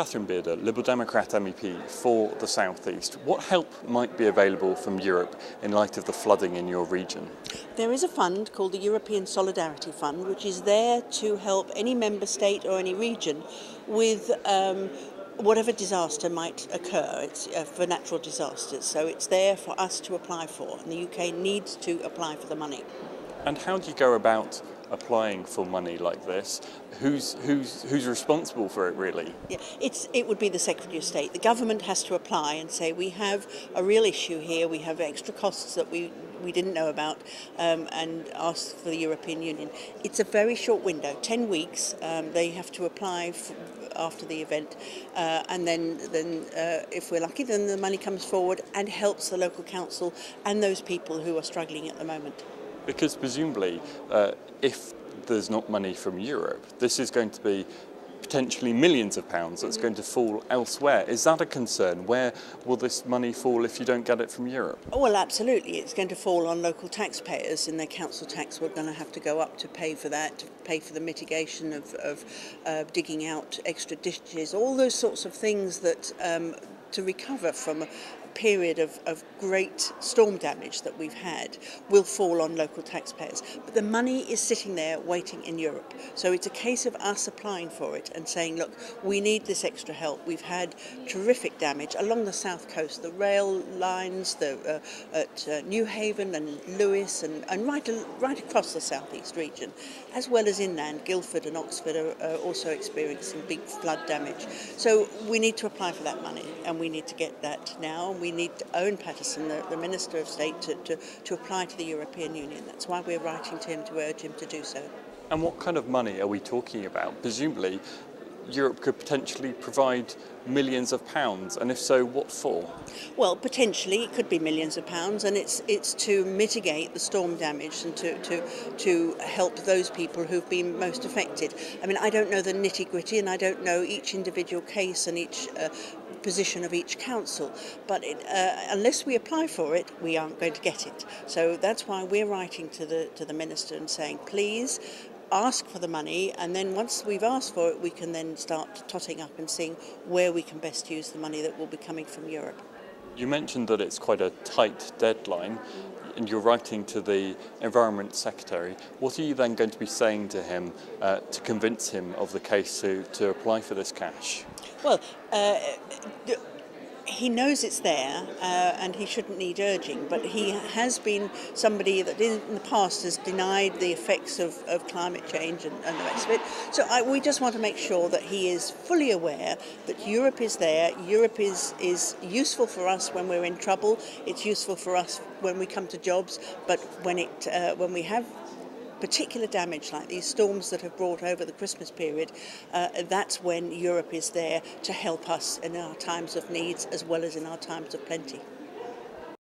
Catherine Bearder, Liberal Democrat MEP for the South East. What help might be available from Europe in light of the flooding in your region? There is a fund called the European Solidarity Fund, which is there to help any member state or any region with whatever disaster might occur. It's for natural disasters, so it's there for us to apply for, and the UK needs to apply for the money. And how do you go about applying for money like this? Who's responsible for it, really? Yeah, it would be the Secretary of State. The government has to apply and say we have a real issue here. We have extra costs that we didn't know about, and ask for the European Union. It's a very short window, 10 weeks. They have to apply after the event, and then if we're lucky, then the money comes forward and helps the local council and those people who are struggling at the moment. Because presumably, if there's not money from Europe, this is going to be potentially millions of pounds that's going to fall elsewhere. Is that a concern? Where will this money fall if you don't get it from Europe? Oh, well, absolutely. It's going to fall on local taxpayers, and their council tax. We're going to have to go up to pay for that, to pay for the mitigation of digging out extra ditches, all those sorts of things that to recover from a period of great storm damage that we've had will fall on local taxpayers. But the money is sitting there waiting in Europe. So it's a case of us applying for it and saying, look, we need this extra help. We've had terrific damage along the south coast, the rail lines at New Haven and Lewis and right across the southeast region, as well as inland. Guildford and Oxford are also experiencing big flood damage. So we need to apply for that money, and we need to get that now. We need Owen Paterson, the Minister of State, to apply to the European Union. That's why we're writing to him to urge him to do so. And what kind of money are we talking about? Presumably, Europe could potentially provide millions of pounds, and if so, what for? Well, potentially it could be millions of pounds, and it's to mitigate the storm damage and to help those people who've been most affected. I mean, I don't know the nitty-gritty, and I don't know each individual case and each position of each council, but unless we apply for it, we aren't going to get it. So that's why we're writing to the Minister and saying, please ask for the money, and then once we've asked for it, we can then start totting up and seeing where we can best use the money that will be coming from Europe. You mentioned that it's quite a tight deadline, and you're writing to the Environment Secretary. What are you then going to be saying to him to convince him of the case to apply for this cash? Well, he knows it's there, and he shouldn't need urging, but he has been somebody that in the past has denied the effects of climate change and the rest of it. So we just want to make sure that he is fully aware that Europe is there. Europe is useful for us when we're in trouble. It's useful for us when we come to jobs, but when we have particular damage like these storms that have brought over the Christmas period, that's when Europe is there to help us in our times of needs as well as in our times of plenty.